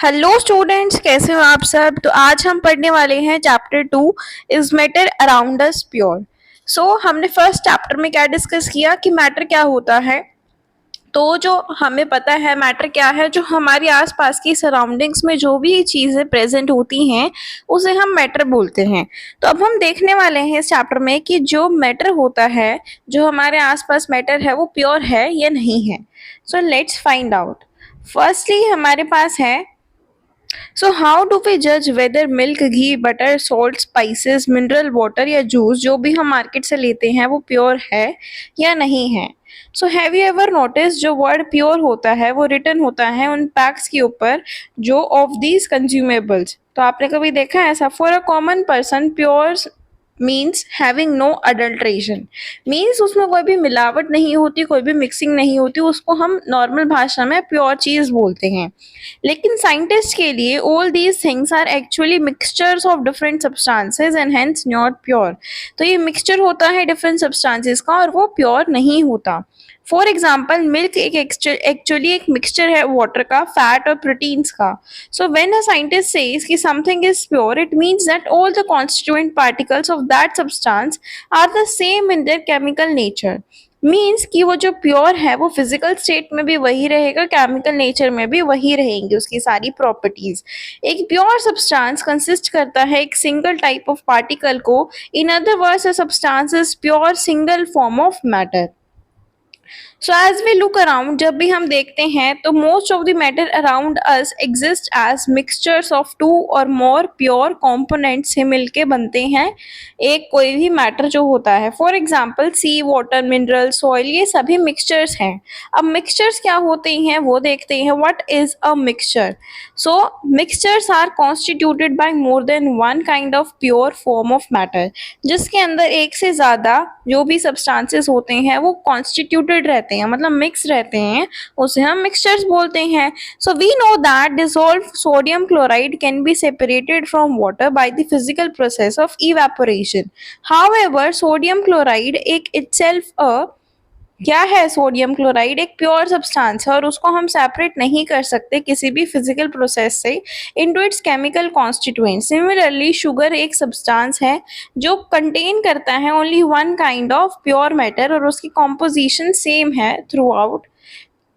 Hello students, कैसे हो आप सब। तो आज हम पढ़ने वाले हैं chapter 2 is matter around us pure. हमने फर्स्ट चैप्टर में क्या डिस्कस किया कि मैटर क्या होता है। तो जो हमें पता है मैटर क्या है, जो हमारी आसपास की सराउंडिंग्स में जो भी चीज़ें प्रेजेंट होती हैं उसे हम मैटर बोलते हैं। तो अब हम देखने वाले हैं इस चैप्टर में कि जो मैटर होता है, जो हमारे आसपास मैटर है, वो प्योर है या नहीं है। So let's find out. Firstly हमारे पास है, सो हाउ डू वी जज whether milk, ghee, butter, salt, spices, mineral water या जूस जो भी हम मार्केट से लेते हैं वो प्योर है या नहीं है। So have you ever notice, जो वर्ड प्योर होता है वो रिटन होता है उन पैक्स के ऊपर जो ऑफ दीज कंज्यूमेबल्स। तो आपने कभी देखा है ऐसा? For a common person pure means having no adulteration, means उसमें कोई भी मिलावट नहीं होती, कोई भी मिक्सिंग नहीं होती, उसको हम नॉर्मल भाषा में प्योर चीज़ बोलते हैं। लेकिन साइंटिस्ट के लिए all these things are actually mixtures of different substances and hence not pure. तो ये मिक्सचर होता है डिफरेंट सब्सटेंसेस का और वो प्योर नहीं होता। फॉर एग्जाम्पल मिल्क एक एक्चुअली एक मिक्सचर है वाटर का, फैट और प्रोटीन्स का। So when a scientist says कि something is pure, it means that all the constituent particles of that substance are the same in their chemical nature. Means कि वो जो pure है वो फिजिकल स्टेट में भी वही रहेगा, केमिकल नेचर में भी वही रहेंगी उसकी सारी प्रॉपर्टीज। एक प्योर सब्सटेंस कंसिस्ट करता है एक सिंगल टाइप ऑफ पार्टिकल को। In other words a substance is pure single form of matter. So as we look around, जब भी हम देखते हैं तो most of the matter around us exist as mixtures of two और more pure components से मिलके बनते हैं एक कोई भी मैटर जो होता है। For example sea, water, mineral, soil, ये सभी मिक्सचर्स हैं। अब मिक्सचर्स क्या होते हैं वो देखते हैं। What is a mixture? So mixtures are constituted by more than one kind of pure form of matter, जिसके अंदर एक से ज्यादा जो भी सब्सटेंसेस होते हैं वो कॉन्स्टिट्यूटेड रहते हैं, मतलब मिक्स रहते हैं, उसे हम मिक्सचर्स बोलते हैं। So we know that dissolve sodium chloride can be separated from water by the physical process of evaporation. However sodium chloride एक इटसेल्फ अ क्या है? सोडियम क्लोराइड एक प्योर सब्सटेंस है और उसको हम सेपरेट नहीं कर सकते किसी भी फिजिकल प्रोसेस से into its chemical constituent. Similarly sugar एक सब्सटेंस है जो कंटेन करता है only one kind of pure matter और उसकी कॉम्पोजिशन सेम है throughout.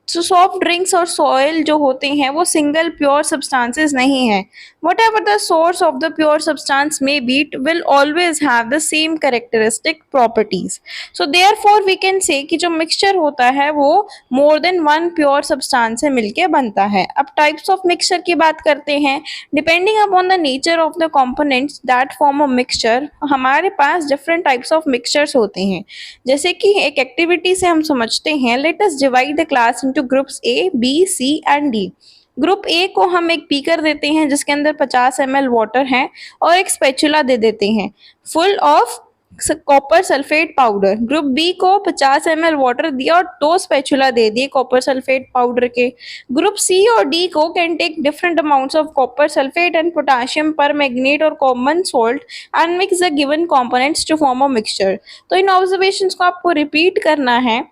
So soft drinks और सॉइल जो होते हैं वो सिंगल प्योर सब्सटेंसेस नहीं है। Whatever the source of the pure substance may be, it will always have the same characteristic properties. So therefore we can से कि जो मिक्सचर होता है वो मोर देन वन प्योर सब्सटेंस से मिलके बनता है। अब टाइप्स ऑफ मिक्सचर की बात करते हैं। Depending upon the nature of the components that form a mixture, हमारे पास डिफरेंट टाइप्स ऑफ मिक्सचर्स होते हैं। जैसे कि एक एक्टिविटी से हम समझते हैं। Let us divide the class into groups A, B, C and D. Group A को हम एक बीकर देते हैं जिसके अंदर 50 ml वाटर है और एक स्पैचुला दे देते हैं full of copper sulphate powder. Group B को 50 ml वाटर दिया और 2 स्पैचुला दे दिए कॉपर सल्फेट पाउडर के। ग्रुप सी और डी को can take different amounts of copper sulphate and potassium permanganate और common salt and mix the given components to form a mixture. तो इन ऑब्जर्वेशंस को आपको रिपीट करना है।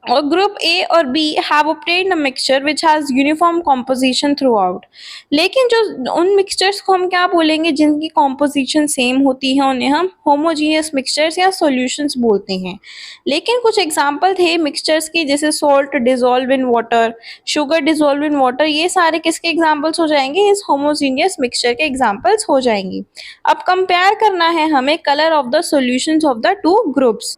और ग्रुप ए और B have obtained a mixture which has uniform composition throughout। लेकिन जो उन मिक्सचर्स को हम क्या बोलेंगे जिनकी कॉम्पोजिशन सेम होती है उन्हें हम होमोजीनियस मिक्सचर्स या सॉल्यूशंस बोलते हैं। लेकिन कुछ एग्जांपल थे मिक्सचर्स के, जैसे salt dissolve in water, sugar dissolve in water, ये सारे किसके एग्जांपल्स हो जाएंगे? इस होमोजीनियस मिक्सचर के एग्जांपल्स हो जाएंगे। अब कंपेयर करना है हमें colour of the solutions of the two groups.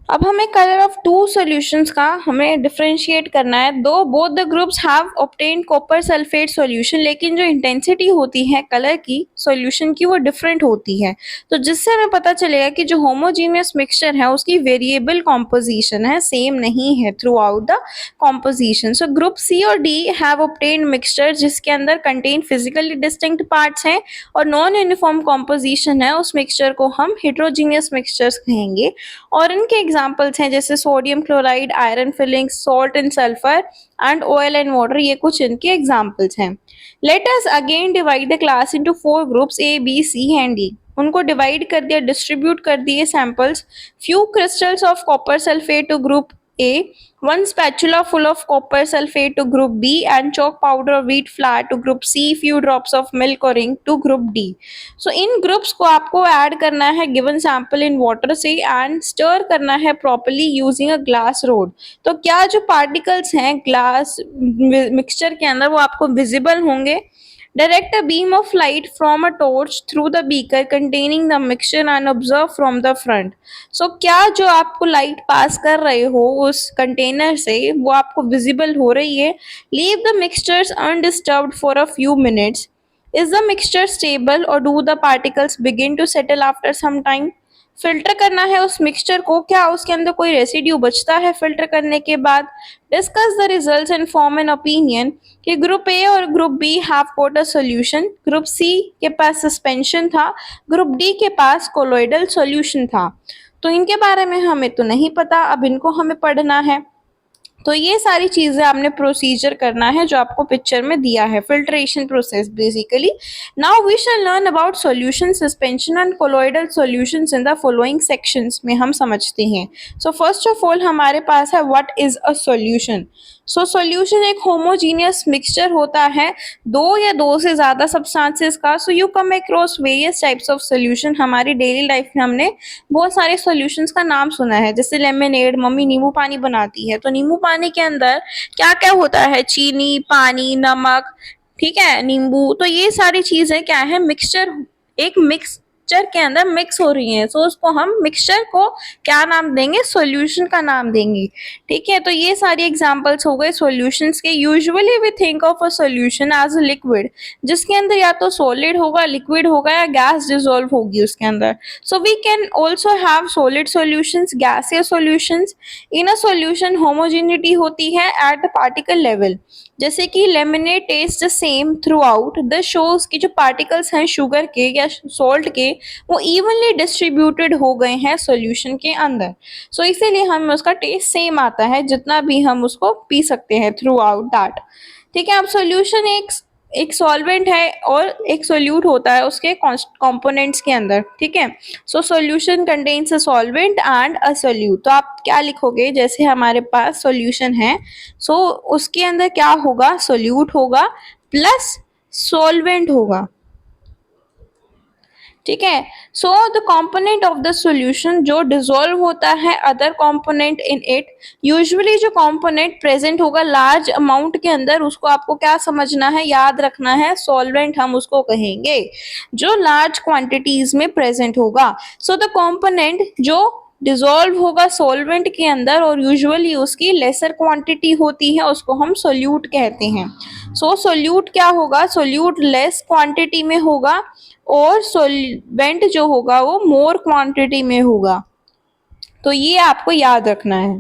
अब हमें कलर ऑफ टू सॉल्यूशंस का हमें डिफरेंशिएट करना है। दो both the groups have obtained copper sulphate solution, लेकिन जो इंटेंसिटी होती है कलर की सॉल्यूशन की वो डिफरेंट होती है। तो जिससे हमें पता चलेगा कि जो होमोजीनियस मिक्सचर है उसकी वेरिएबल कॉम्पोजिशन है, सेम नहीं है throughout the composition. So group C और डी हैव ऑब्टेन्ड मिक्सचर जिसके अंदर कंटेन फिजिकली डिस्टिंक्ट पार्ट्स हैं और नॉन यूनिफॉर्म कॉम्पोजिशन है। उस मिक्सचर को हम हेट्रोजीनियस मिक्सचर्स कहेंगे। और इनके एग्जांपल्स हैं जैसे sodium chloride, iron filings, salt and sulphur and oil and water, ये कुछ इनके एग्जांपल्स हैं। Let us again divide the class into 4 groups A, B, C and D. उनको डिवाइड कर दिया, डिस्ट्रीब्यूट कर दिए samples. Few crystals of copper sulphate to group A, 1 spatula full of copper sulfate to group B, and chalk powder or wheat flour to group C, few drops of milk or ink to group D. So in groups को आपको add करना है given sample in water से and stir करना है properly using a glass rod. तो क्या जो पार्टिकल्स हैं ग्लास मिक्सचर के अंदर वो आपको विजिबल होंगे. Direct a beam of light from a torch through the beaker containing the mixture and observe from the front. So क्या जो आपको लाइट पास कर रहे हो उस कंटेनर से वो आपको विजिबल हो रही है. Leave the mixtures undisturbed for a few minutes. Is the mixture stable or do the particles begin to settle after some time? Filter करना है उस मिक्सचर को, क्या उसके अंदर कोई रेसिड्यू बचता है फिल्टर करने के बाद. Discuss the results and form an opinion कि ग्रुप ए और group B have got a solution, group C के पास सस्पेंशन था, ग्रुप डी के पास कोलोइडल सॉल्यूशन था. तो इनके बारे में हमें तो नहीं पता, अब इनको हमें पढ़ना है. तो ये सारी चीजें आपने प्रोसीजर करना है जो आपको पिक्चर में दिया है. Filtration process basically. Now we shall learn about solution, suspension and colloidal solutions in the following sections में हम समझते हैं. सो फर्स्ट ऑफ ऑल हमारे पास है what is a solution. So solution एक होमोजीनियस मिक्सचर होता है दो या दो से ज्यादा सब्सटेंसेस का. So you come across various types of solution. हमारी डेली लाइफ में हमने बहुत सारे सॉल्यूशंस का नाम सुना है, जैसे लेमनेड, मम्मी नींबू पानी बनाती है तो नींबू पानी के अंदर क्या क्या होता है, चीनी, पानी, नमक, ठीक है, नींबू. तो ये सारी चीजें क्या है, मिक्सचर, एक मिक्सचर के अंदर मिक्स हो रही हैं. सो उसको हम मिक्सचर को क्या नाम देंगे, सॉल्यूशन का नाम देंगे. ठीक है, तो ये सारी एग्जांपल्स हो गए सॉल्यूशंस के. Usually we think of a solution as a liquid, जिसके अंदर या तो सॉलिड होगा, लिक्विड होगा या गैस डिसॉल्व होगी उसके अंदर. So we can also have solid solutions, gaseous solutions. In a solution homogeneity होती है एट द पार्टिकल लेवल, जैसे कि lemonade taste the same throughout. The shows की जो पार्टिकल्स हैं शुगर के या सॉल्ट के वो इवनली डिस्ट्रीब्यूटेड हो गए हैं सॉल्यूशन के अंदर. सो इसीलिए हमें उसका टेस्ट सेम आता है जितना भी हम उसको पी सकते हैं थ्रू आउट दैट. ठीक है, अब सॉल्यूशन एक सॉल्वेंट है और एक सोल्यूट होता है उसके कंपोनेंट्स के अंदर. ठीक है, so solution contains a solvent and a solute. तो आप क्या लिखोगे, जैसे हमारे पास सॉल्यूशन है सो उसके अंदर क्या होगा, सोल्यूट होगा प्लस सॉल्वेंट होगा. ठीक है, so the component of the solution जो डिसॉल्व होता है other component in it. Usually जो कंपोनेंट प्रेजेंट होगा लार्ज अमाउंट के अंदर उसको आपको क्या समझना है, याद रखना है, सॉल्वेंट हम उसको कहेंगे जो लार्ज क्वांटिटीज में प्रेजेंट होगा. सो द कंपोनेंट जो डिसॉल्व होगा सॉल्वेंट के अंदर और यूजुअली उसकी लेसर क्वांटिटी होती है उसको हम सोल्यूट कहते हैं. सो सोल्यूट क्या होगा, सोल्यूट लेस क्वांटिटी में होगा और सॉल्वेंट जो होगा वो मोर क्वांटिटी में होगा. तो ये आपको याद रखना है.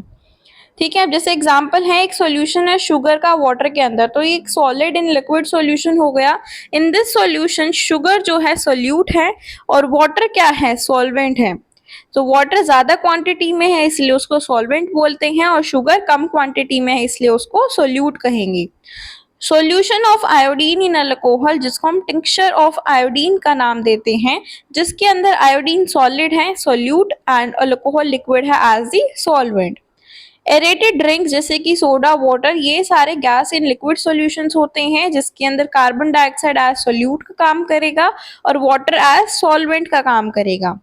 ठीक है, अब जैसे एग्जांपल है एक सॉल्यूशन है शुगर का वाटर के अंदर, तो ये एक सॉलिड इन लिक्विड सॉल्यूशन हो गया. इन दिस सॉल्यूशन शुगर जो है सोल्यूट है और वाटर क्या है, सॉल्वेंट है. तो वाटर ज्यादा क्वांटिटी में है इसलिए उसको सॉल्वेंट बोलते हैं और शुगर कम क्वांटिटी में है इसलिए उसको सोल्यूट कहेंगे. Solution of iodine in alcohol, जिसको हम टिंक्चर ऑफ आयोडीन का नाम देते हैं, जिसके अंदर आयोडीन सॉलिड है सोल्यूट एंड अल्कोहल लिक्विड है as the solvent. Aerated drinks जैसे कि सोडा, वाटर, ये सारे गैस इन लिक्विड सॉल्यूशंस होते हैं जिसके अंदर कार्बन डाइऑक्साइड एज सोल्यूट का काम करेगा और वाटर एज सॉल्वेंट का काम करेगा.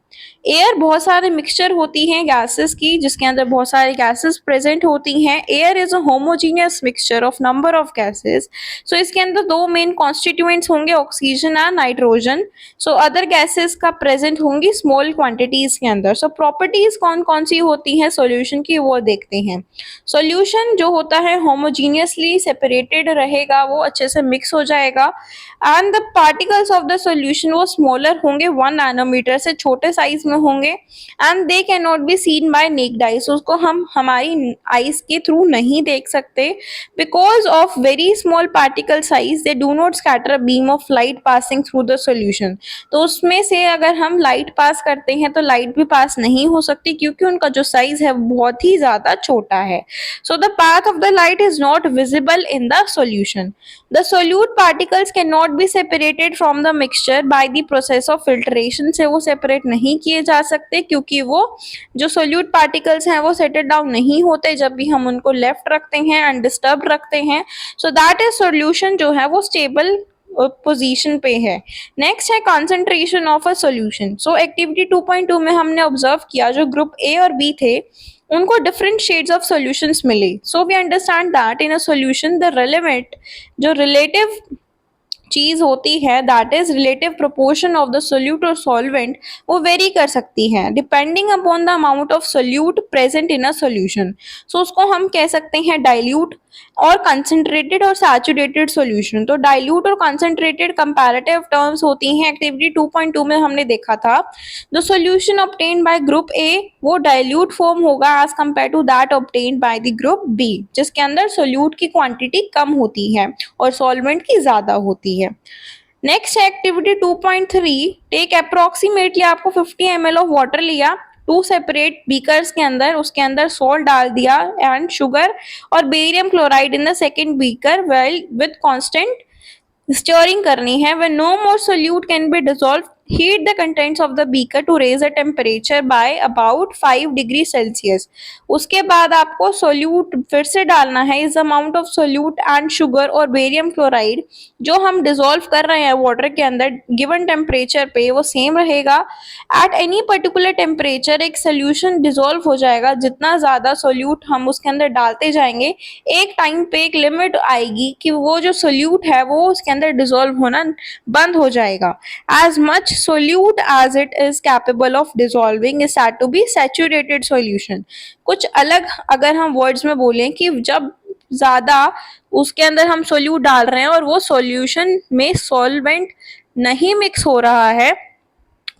एयर बहुत सारे मिक्सचर होती हैं गैसेस की जिसके अंदर बहुत सारी गैसेस प्रेजेंट होती हैं. Air is a homogeneous mixture of number of gases. So इसके अंदर दो मेन कॉन्स्टिट्यूएंट्स होंगे, oxygen and nitrogen. So other gases का प्रेजेंट होंगी स्मॉल क्वांटिटीज के अंदर. सो प्रॉपर्टीज कौन कौन सी होती हैं सॉल्यूशन की वो देखते हैं. सॉल्यूशन जो होता है होमोजीनियसली सेपरेटेड रहेगा, वो अच्छे से मिक्स हो जाएगा and the particles of the solution वो स्मॉलर होंगे, 1 नैनोमीटर से छोटे साइज में होंगे and they can not be seen by naked eyes. उसको हम हमारी आइज के थ्रू नहीं देख सकते because of very small particle size. They do not scatter a beam of light passing through the solution. तो उसमें से अगर हम लाइट पास करते हैं तो लाइट भी पास नहीं हो सकती क्योंकि उनका जो साइज है बहुत ही ज्यादा छोटा छोटा है. So the path of the light is not visible in the solution. The solute particles cannot be separated from the mixture by the process of filtration. से वो separate नहीं किए जा सकते क्योंकि वो जो solute particles हैं वो settled down नहीं होते जब भी हम उनको left रखते हैं undisturbed रखते हैं. So that is solution जो है वो stable पोजीशन पे है. नेक्स्ट है concentration of a solution. So activity 2.2 में हमने ऑब्जर्व किया जो ग्रुप ए और बी थे उनको डिफरेंट शेड्स ऑफ सॉल्यूशंस मिले. So we understand that in a solution the relevant जो रिलेटिव चीज होती है that is relative proportion of the solute और सॉल्वेंट वो वेरी कर सकती है depending upon the amount of solute present in a solution. So उसको हम कह सकते हैं डाइल्यूट और कंसंट्रेटेड और सैचुरेटेड सॉल्यूशन. तो डाइल्यूट और कंसंट्रेटेड कंपैरेटिव टर्म्स होती हैं. एक्टिविटी 2.2 में हमने देखा था the solution obtained by group A वो डाइल्यूट फॉर्म होगा as compare to that obtained by the group B जिसके अंदर सोल्यूट की क्वांटिटी कम होती है और सॉल्वेंट की ज्यादा होती है. नेक्स्ट एक्टिविटी 2.3 टेक अप्रोक्सीमेटली आपको 50 ml ऑफ वाटर लिया टू सेपरेट बीकर्स के अंदर उसके अंदर सॉल्ट डाल दिया एंड शुगर और barium chloride in the second beaker well with constant stirring करनी है. when no more solute can be dissolved heat the contents of the beaker to raise the temperature by about 5 degree Celsius. उसके बाद आपको solute फिर से डालना है. इस amount of solute and sugar और बेरियम क्लोराइड जो हम डिसॉल्व कर रहे हैं वाटर के अंदर गिवन टेम्परेचर पे वो सेम रहेगा. एट एनी पर्टिकुलर टेम्परेचर एक सोल्यूशन डिसॉल्व हो जाएगा. जितना ज्यादा सोल्यूट हम उसके अंदर डालते जाएंगे एक टाइम पे एक लिमिट आएगी कि वो जो सोल्यूट है वो उसके अंदर डिसॉल्व होना बंद हो जाएगा. As much solute as it is capable of dissolving is said to be saturated solution. कुछ अलग अगर हम वर्ड्स में बोलें कि जब ज्यादा उसके अंदर हम सोल्यूट डाल रहे हैं और वो सॉल्यूशन में सॉल्वेंट नहीं मिक्स हो रहा है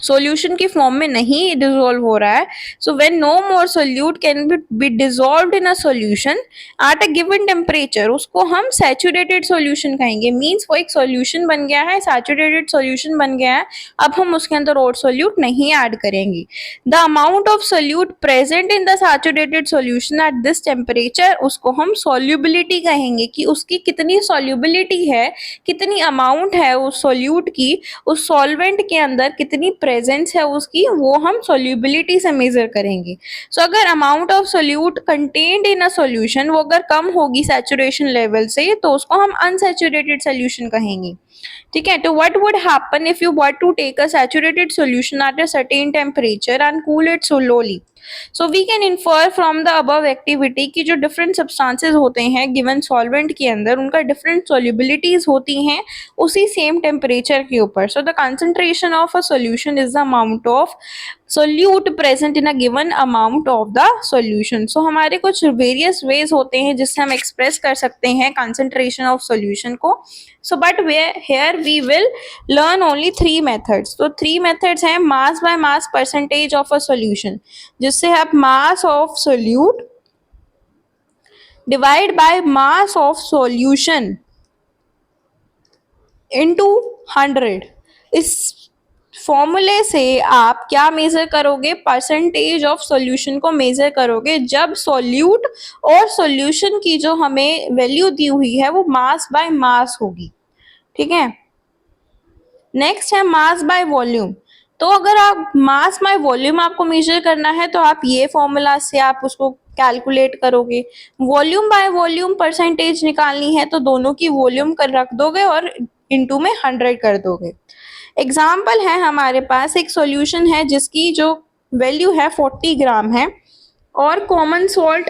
सॉल्यूशन की फॉर्म में नहीं डिसॉल्व हो रहा है. So when no more solute can be dissolved in a solution at a given temperature उसको हम सैचुरेटेड सॉल्यूशन कहेंगे. मींस वो एक सॉल्यूशन बन गया है सैचुरेटेड सॉल्यूशन बन गया है. अब हम उसके अंदर और सोल्यूट नहीं ऐड करेंगे. The amount of solute present in the saturated solution at this temperature उसको हम सॉल्युबिलिटी कहेंगे कि उसकी कितनी सॉल्युबिलिटी है कितनी अमाउंट है उस सोल्यूट की उस सॉल्वेंट के अंदर कितनी प्रेजेंस है उसकी वो हम सॉल्युबिलिटी से मेजर करेंगे. सो अगर amount of solute contained in a solution वो अगर कम होगी सैचुरेशन लेवल से तो उसको हम अनसैचुरेटेड सॉल्यूशन कहेंगे. ठीक है. तो what would happen if you were to take a saturated solution at a certain temperature and cool it slowly. So we can infer from the above activity की जो डिफरेंट सब्सटेंसेस होते हैं given solvent के अंदर उनका different सॉल्युबिलिटीज होती हैं उसी सेम टेम्परेचर के ऊपर. So the concentration of a solution is the amount of solute present in a given amount of the solution. So हमारे कुछ वेरियस वेज होते हैं जिससे हम एक्सप्रेस कर सकते हैं कंसंट्रेशन ऑफ सॉल्यूशन को. So but here we will learn only three methods. तो three methods हैं mass by mass percentage of a solution जिससे आप mass of solute divide by mass of solution into 100. इस फॉर्मूले से आप क्या मेजर करोगे परसेंटेज ऑफ सॉल्यूशन को मेजर करोगे जब सॉल्यूट और सॉल्यूशन की जो हमें वैल्यू दी हुई है वो मास बाय मास होगी. ठीक है. नेक्स्ट है मास बाय वॉल्यूम. तो अगर आप मास बाय वॉल्यूम आपको मेजर करना है तो आप ये फॉर्मूला से आप उसको कैलकुलेट करोगे. वॉल्यूम बाय वॉल्यूम परसेंटेज निकालनी है तो दोनों की वॉल्यूम कर रख दोगे और इनटू में 100 कर दोगे. एग्जाम्पल है हमारे पास एक सॉल्यूशन है जिसकी जो वैल्यू है 40 ग्राम है और कॉमन सॉल्ट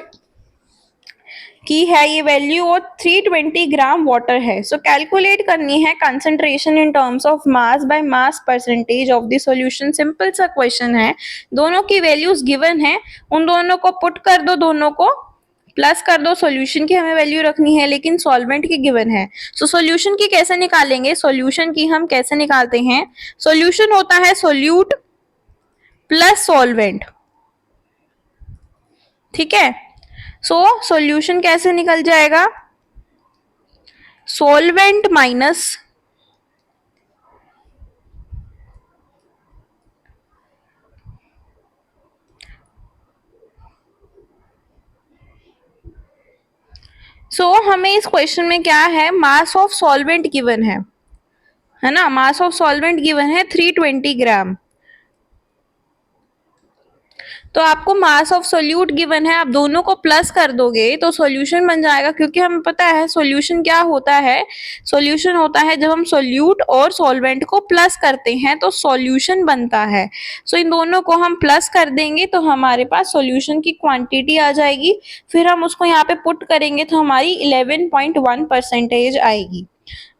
की है ये वैल्यू और 320 ग्राम वाटर है. सो कैलकुलेट करनी है concentration in terms of mass by mass percentage of the solution. Simple सा क्वेश्चन है. दोनों की वैल्यूज गिवन है उन दोनों को पुट कर दो दोनों को प्लस कर दो. सॉल्यूशन की हमें वैल्यू रखनी है लेकिन सॉल्वेंट की गिवन है. सो सॉल्यूशन की कैसे निकालेंगे. सॉल्यूशन की हम कैसे निकालते हैं. सॉल्यूशन होता है सोल्यूट प्लस सॉल्वेंट. ठीक है. सो सॉल्यूशन कैसे निकल जाएगा सॉल्वेंट माइनस हमें इस क्वेश्चन में क्या है, मास ऑफ सॉल्वेंट गिवन है ना, मास ऑफ सॉल्वेंट गिवन है 320 ग्राम। तो आपको मास ऑफ सोल्यूट गिवन है, आप दोनों को प्लस कर दोगे तो सॉल्यूशन बन जाएगा, क्योंकि हमें पता है सॉल्यूशन क्या होता है, सॉल्यूशन होता है जब हम सोल्यूट और सॉल्वेंट को प्लस करते हैं तो सॉल्यूशन बनता है। सो इन दोनों को हम प्लस कर देंगे तो हमारे पास सॉल्यूशन की क्वांटिटी आ जाएगी, फिर हम उसको यहाँ पे पुट करेंगे तो हमारी 11.1% आएगी।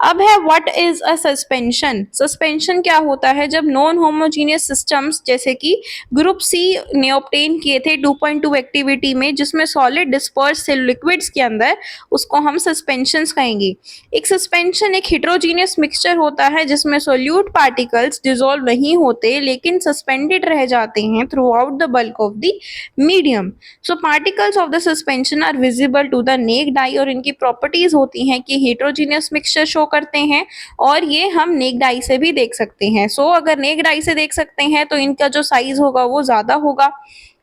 अब है what is a suspension. Suspension क्या होता है, जब नॉन होमोजीनियस सिस्टम्स जैसे कि ग्रुप सी ने ऑब्टेन किए थे 2.2 एक्टिविटी में, जिसमें सॉलिड डिस्पर्स से लिक्विड्स के अंदर, उसको हम सस्पेंशंस कहेंगे। एक सस्पेंशन एक हेटेरोजीनियस मिक्सचर होता है जिसमें सोल्यूट पार्टिकल्स डिसॉल्व नहीं होते लेकिन सस्पेंडेड रह जाते हैं throughout the bulk of the medium. So particles of the suspension are visible to the naked eye, और इनकी प्रॉपर्टीज होती हैं कि हेटेरोजीनियस मिक्सचर शो करते हैं और ये हम नेक्ड आई से भी देख सकते हैं। सो अगर नेक्ड आई से देख सकते हैं तो इनका जो साइज होगा वो ज्यादा होगा,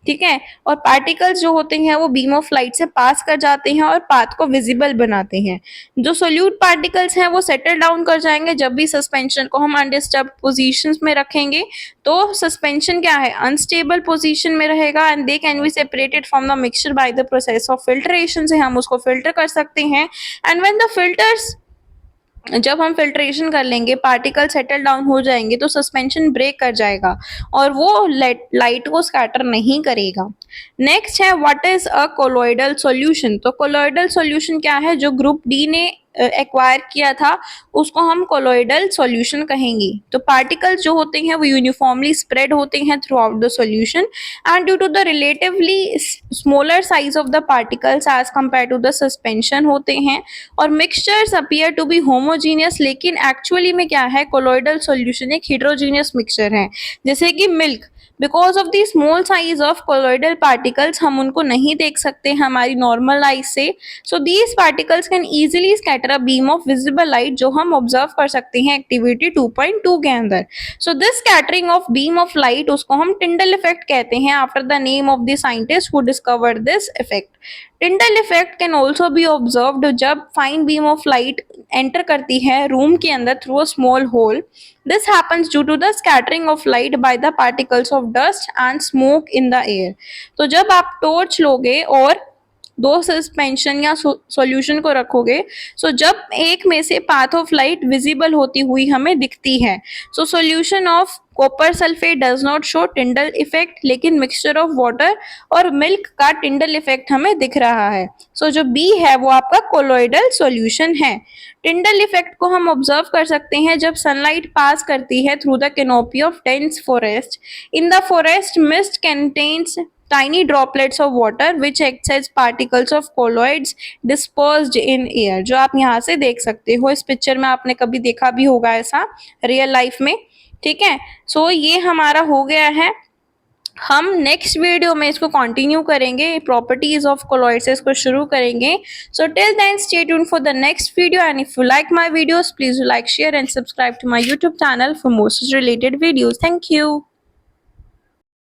ठीक है। और पार्टिकल्स जो होते हैं वो बीम ऑफ लाइट से पास कर जाते हैं और पाथ को विजिबल बनाते हैं। जो सोल्यूट पार्टिकल्स हैं वो सेटल डाउन कर जाएंगे जब भी सस्पेंशन को हम अनडिस्टर्ब पोजीशंस में रखेंगे। तो सस्पेंशन क्या है, अनस्टेबल पोजीशन में रहेगा and they can be separated from the mixture by the process of filtration, से हम उसको फिल्टर कर सकते हैं। एंड व्हेन द फिल्टर्स, जब हम फिल्ट्रेशन कर लेंगे पार्टिकल सेटल डाउन हो जाएंगे तो सस्पेंशन ब्रेक कर जाएगा और वो लाइट को स्कैटर नहीं करेगा। नेक्स्ट है what is a colloidal solution. तो कोलॉइडल सॉल्यूशन क्या है, जो ग्रुप डी ने एक्वायर किया था उसको हम कोलॉइडल सॉल्यूशन कहेंगे। तो पार्टिकल्स जो होते हैं वो यूनिफॉर्मली स्प्रेड होते हैं throughout the solution and due to the relatively smaller size of the particles as compare to the suspension होते हैं। और mixtures appear to be homogeneous, लेकिन एक्चुअली में क्या है, कोलॉइडल सॉल्यूशन एक हेटेरोजीनियस मिक्सचर है। जैसे कि milk, because of the small size of colloidal particles हम उनको नहीं देख सकते हमारी नॉर्मल आइज से। So these particles can easily scatter a beam of visible light, जो हम ऑब्जर्व कर सकते हैं एक्टिविटी 2.2 के अंदर। So this scattering of beam of light उसको हम टिंडल इफेक्ट कहते हैं, after the name of the scientist who discovered this effect. Tyndall effect can also be observed जब fine beam of light enter करती है room के अंदर through a small hole. This happens due to the scattering of light by the particles of dust and smoke in the air. तो जब आप torch लोगे और दो सस्पेंशन या सॉल्यूशन को रखोगे, सो जब एक में से पाथ ऑफ लाइट विजिबल होती हुई हमें दिखती है, so solution of copper sulphate does not show Tyndall effect, लेकिन मिक्सचर ऑफ वाटर और मिल्क का टिंडल इफेक्ट हमें दिख रहा है। सो जो बी है वो आपका कोलॉइडल सॉल्यूशन है। टिंडल इफेक्ट को हम ऑब्जर्व कर सकते हैं जब सनलाइट पास करती है through the canopy of dense forest. In the forest mist contains tiny droplets of water which acts as particles of colloids dispersed in air, जो आप यहाँ से देख सकते हो। इस पिक्चर में आपने कभी देखा भी होगा ऐसा रियल लाइफ में, ठीक है। सो ये हमारा हो गया है। हम नेक्स्ट वीडियो में इसको कंटिन्यू करेंगे, प्रॉपर्टीज ऑफ कोलॉइड्स से इसको शुरू करेंगे। So till then stay tuned for the next video and if you like my videos please like share and subscribe to my YouTube channel for more such related videos. Thank you.